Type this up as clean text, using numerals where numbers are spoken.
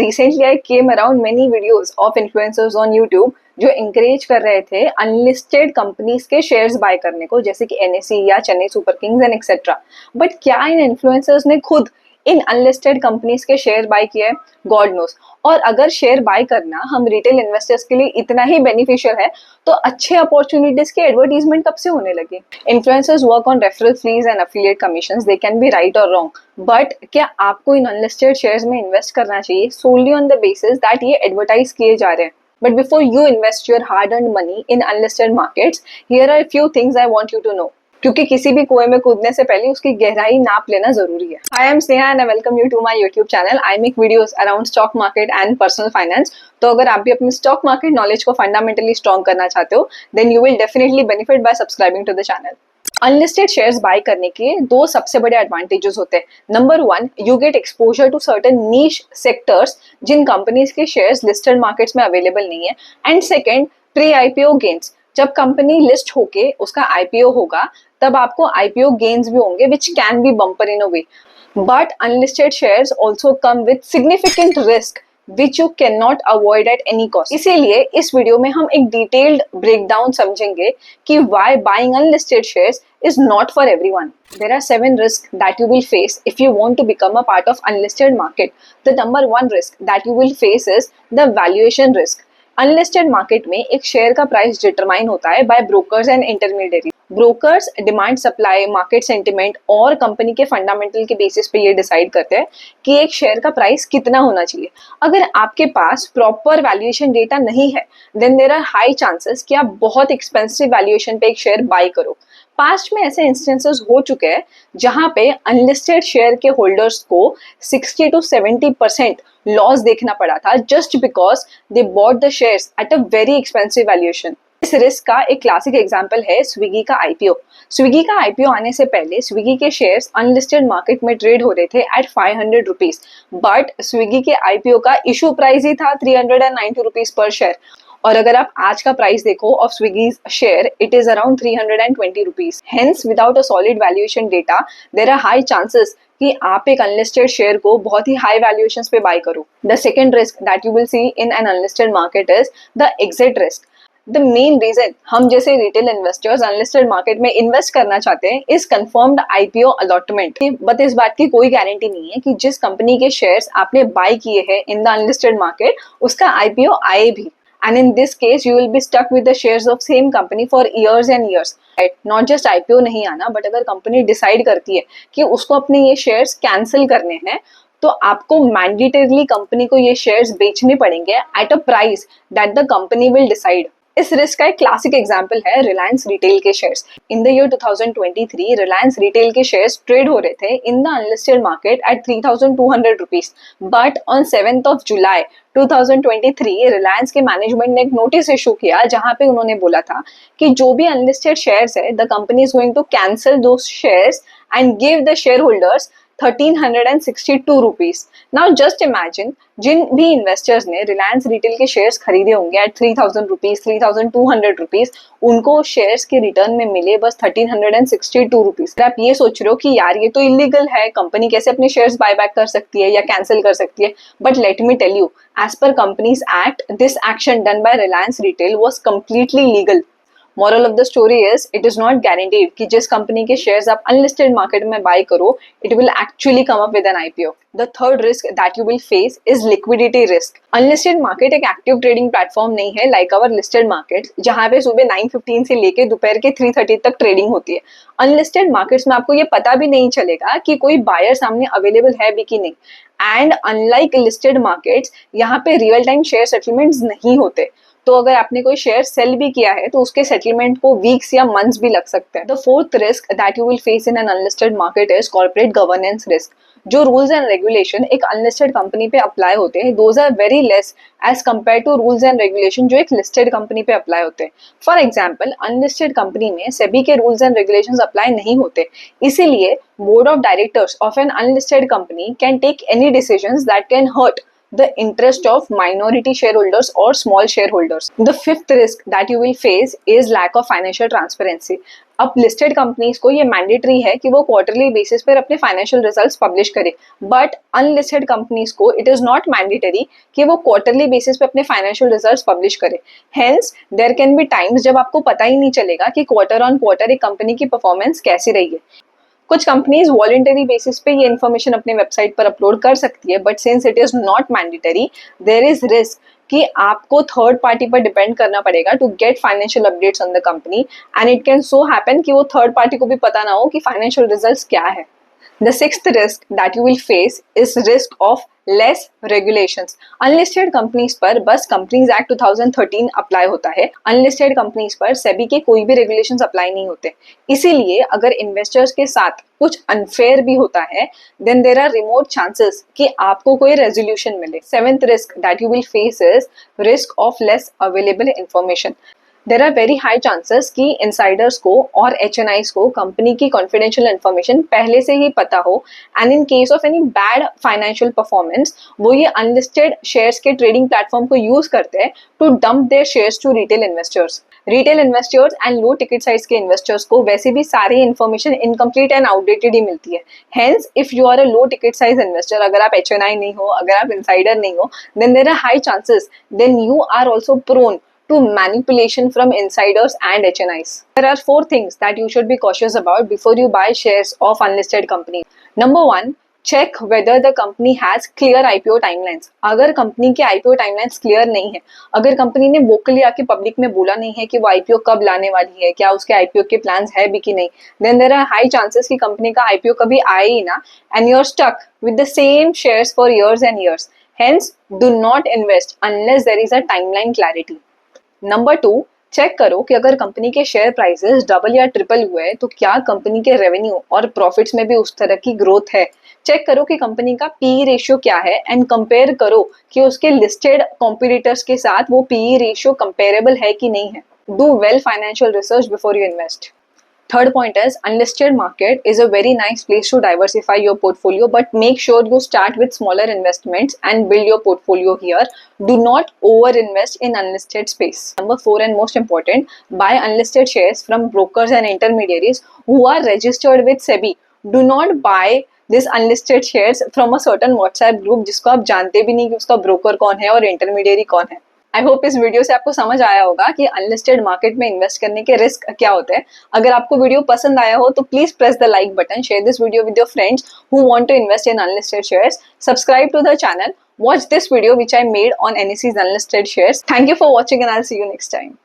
recently I came around many videos of influencers on YouTube जो encourage कर रहे थे अनलिस्टेड कंपनीज के शेयर्स बाय करने को, जैसे कि NSE या Chennai super Kings and etcetera. But क्या इन इन्फ्लुएंसर्स ने खुद इन अनलिस्टेड कंपनीज के शेयर बाय किए हैं? God knows. और अगर शेयर बाय करना हम रिटेल इन्वेस्टर्स के लिए इतना ही बेनिफिशियल है, तो अच्छे अपॉर्चुनिटीज के एडवर्टीजमेंट कब से होने लगे? Influencers work on referral fees and affiliate commissions, they can be right और रॉन्ग, बट क्या आपको इन अनलिस्टेड शेयर्स में इन्वेस्ट करना चाहिए सोनली ऑन द बेसिस दैट ये एडवर्टाइज किए जा रहे हैं? But before you invest your hard-earned money in unlisted markets, here are a few things I want you to know. क्योंकि किसी भी कुएं में कूदने से पहले उसकी गहराई नाप लेना जरूरी है। Hi, I'm Sneha and I welcome you to my YouTube channel. I make videos around stock market and personal finance. तो अगर आप भी अपनी स्टॉक मार्केट नॉलेज को फंडामेंटली स्ट्रॉन्ग करना चाहते हो, then you will definitely benefit by subscribing to the channel. Unlisted shares buy करने के दो सबसे बड़े एडवांटेजेस होते हैं। Number one, you get exposure to certain niche sectors जिन कंपनीज के शेयर्स लिस्टेड मार्केट्स में अवेलेबल नहीं है। And second, pre IPO gains. जब कंपनी लिस्ट होके उसका आईपीओ होगा तब आपको आईपीओ गेन्स भी होंगे which can be bumper in a way. But unlisted shares also come with significant risk which you cannot avoid at any cost. इसीलिए इस वीडियो में हम एक डिटेल्ड ब्रेकडाउन समझेंगे कि why buying unlisted shares is not for everyone. There are 7 risks that you will face if you want to become a part of unlisted market. The number 1 risk that you will face is the valuation risk. Unlisted market में एक share का price determine होता है by brokers and intermediary. Brokers demand, supply, market sentiment और company के fundamental के basis पे ये डिसाइड करते हैं कि एक शेयर का प्राइस कितना होना चाहिए। अगर आपके पास प्रॉपर वैल्यूएशन डेटा नहीं है, then there are high chances कि आप बहुत एक्सपेंसिव वैल्यूएशन पे एक शेयर बाय करो। पास्ट में ऐसे इंस्टेंसेस हो चुके हैं जहां पे अनलिस्टेड शेयर के होल्डर्स को 60 to 70% लॉस देखना पड़ा था just because they bought the shares at a very expensive valuation. इस रिस्क का एक क्लासिक एग्जांपल है स्विगी का आईपीओ। स्विगी का आईपीओ आने से पहले स्विगी के शेयर्स अनलिस्टेड मार्केट में ट्रेड हो रहे थे एट 500 रुपीज, बट स्विगी के आईपीओ का इशू प्राइस ही था 390 रुपीज पर शेयर। और अगर आप आज का प्राइस देखो of Swiggy's share, it is around 320 rupees. Hence without a solid valuation data there are high chances कि आप एक अनलिस्टेड शेयर को बहुत ही हाई वैल्यूएशंस पे बाय करो। The second risk that you will see in an unlisted market is the exit risk. The main reason हम जैसे रिटेल इन्वेस्टर्स अनलिस्टेड मार्केट में इन्वेस्ट करना चाहते हैं is confirmed IPO allotment. But इस बात की कोई गारंटी नहीं है कि जिस कंपनी के शेयर्स आपने बाय किए हैं इन द अनलिस्टेड मार्केट उसका आईपीओ आए भी। And in this case, you will be stuck with the shares of same company for years and years. Right? Not just IPO नहीं आना, but अगर कंपनी डिसाइड करती है कि उसको अपने ये शेयर्स कैंसिल करने हैं, तो आपको मैंडेटरली कंपनी को ये शेयर्स बेचने पड़ेंगे at a price that the company will decide. इस रिस्क का एक क्लासिक एग्जांपल है रिलायंस रिटेल के shares. In the year 2023 Reliance retail के शेयर्स ट्रेड हो रहे थे in the unlisted market at 3200 rupees, but on 7th of July 2023 Reliance के मैनेजमेंट ने एक नोटिस इशू किया जहां पे उन्होंने बोला था कि जो भी अनलिस्टेड शेयर्स है the company is going to cancel those shares and give the share holders 1362 rupees. Now just imagine, जिन भी इन्वेस्टर्स ने रिलायंस रिटेल के शेयर्स खरीदे होंगे एट 3000 रुपीज, 3200 रुपीज, उनको शेयर्स के रिटर्न में मिले बस 1362 रुपीज। आप ये सोच रहे हो कि यार ये तो इलीगल है, कंपनी कैसे अपने शेयर्स बायबैक कर सकती है या कैंसिल कर सकती है? But let me tell you, as per Companies Act, this action done by Reliance Retail was completely legal. Moral of the story is, it is not guaranteed कि जिस कंपनी के शेयर्स आप अनलिस्टेड मार्केट में bye करो, it will actually come up with an IPO. The third risk that you will face is liquidity risk. Unlisted market एक active trading platform नहीं है like our listed market, जहां पे सुबह 9:15 से लेके दोपहर के 3:30 तक ट्रेडिंग होती है। अनलिस्टेड मार्केट्स में आपको ये पता भी नहीं चलेगा कि कोई बायर सामने अवेलेबल है भी कि नहीं। एंड अनलाइक लिस्टेड मार्केट्स, यहाँ पे रियल टाइम शेयर सेटलमेंट्स नहीं होते, तो अगर आपने कोई शेयर सेल भी किया है तो उसके सेटलमेंट को वीक्स या मंथ्स भी लग सकते हैं। The fourth risk that you will face in an unlisted market is corporate governance risk. जो रूल्स एंड रेगुलेशन एक अनलिस्टेड कंपनी पे अप्लाई होते हैं, those are very less as compare to rules and regulation जो एक listed company पे apply होते हैं। फॉर एग्जाम्पल, अनलिस्टेड कंपनी में सेबी के रूल्स एंड रेगुलेशन अप्लाई नहीं होते, इसीलिए board of directors of an unlisted company can take any decisions that can hurt the interest of minority shareholders or small shareholders. The fifth risk that you will face is lack of financial transparency. अब listed companies को ये mandatory है कि वो quarterly basis पर अपने financial results publish करे, but unlisted companies को इट इज नॉट मैंडेटरी कि वो क्वार्टरली बेसिस पे अपने फाइनेंशियल रिजल्ट्स पब्लिश करे। Hence there can be times जब आपको पता ही नहीं चलेगा कि क्वार्टर ऑन क्वार्टर एक कंपनी की परफॉर्मेंस कैसी रही है। कुछ कंपनीज वॉलंटरी बेसिस पे ये इन्फॉर्मेशन अपने वेबसाइट पर अपलोड कर सकती है, but since it is not mandatory there is risk कि आपको थर्ड पार्टी पर डिपेंड करना पड़ेगा to get financial updates on the company, and it can so happen कि वो थर्ड पार्टी को भी पता ना हो कि फाइनेंशियल रिजल्ट्स क्या है। The sixth risk that you will face is risk of less regulations. Unlisted companies पर बस Companies Act 2013 अप्लाई होता है, अनलिस्टेड कंपनीज पर सेबी के कोई भी रेगुलेशंस अप्लाई नहीं होते। इसीलिए अगर इन्वेस्टर्स के साथ कुछ अनफेयर भी होता है, then there are remote chances कि आपको कोई रेजोल्यूशन मिले। Seventh risk that you will face is risk of less available information. There are very high chances कि इंसाइडर्स को और HNIs को कंपनी की कॉन्फिडेंशियल इन्फॉर्मेशन पहले से ही पता हो, and in case of any bad financial performance वो ये अनलिस्टेड शेयर्स के ट्रेडिंग प्लेटफॉर्म को यूज करते हैं to dump their shares to retail investors. Retail investors and low ticket size के इन्वेस्टर्स को वैसे भी सारी इन्फॉर्मेशन इनकम्प्लीट एंड आउटडेटेड ही मिलती है। Hence if you are a low ticket size investor, अगर आप HNI नहीं हो, अगर आप इंसाइडर नहीं हो, then there are high chances then you are also prone to manipulation from insiders and HNIs. There are 4 things that you should be cautious about before you buy shares of unlisted companies. Number 1, check whether the company has clear IPO timelines. अगर company के IPO timelines clear नहीं है, अगर company ने vocally आके public में बोला नहीं है कि वो IPO कब लाने वाली है, क्या उसके IPO के प्लान्स है भी कि नहीं, then there are high chances कि कंपनी का IPO कभी आए ही ना, and you're stuck with the same shares for years and years. Hence, do not invest unless there is a timeline clarity. Number 2, check करो कि अगर कंपनी के share prices double या ट्रिपल हुए तो क्या कंपनी के रेवेन्यू और प्रॉफिट्स में भी उस तरह की ग्रोथ है। चेक करो कि कंपनी का PE रेशियो क्या है, एंड कंपेयर करो कि उसके लिस्टेड कॉम्पिटिटर्स के साथ वो PE रेशियो कंपेरेबल है कि नहीं है। Do well financial research before you invest. Third point is unlisted market is a very nice place to diversify your portfolio, but make sure you start with smaller investments and build your portfolio here. Do not over invest in unlisted space. Number 4 and most important, buy unlisted shares from brokers and intermediaries who are registered with SEBI. Do not buy this unlisted shares from a certain WhatsApp group जिसको आप जानते भी नहीं कि उसका broker कौन है और इंटरमीडियरी कौन है। आई होप इस वीडियो से आपको समझ आया होगा कि अनलिस्टेड मार्केट में इन्वेस्ट करने के रिस्क क्या होते हैं। अगर आपको वीडियो पसंद आया हो तो please press the like button, share this video with your friends who want to invest in unlisted shares, subscribe to the channel, watch this video which I made on NSE's unlisted shares. Thank you for watching and I'll see you next time.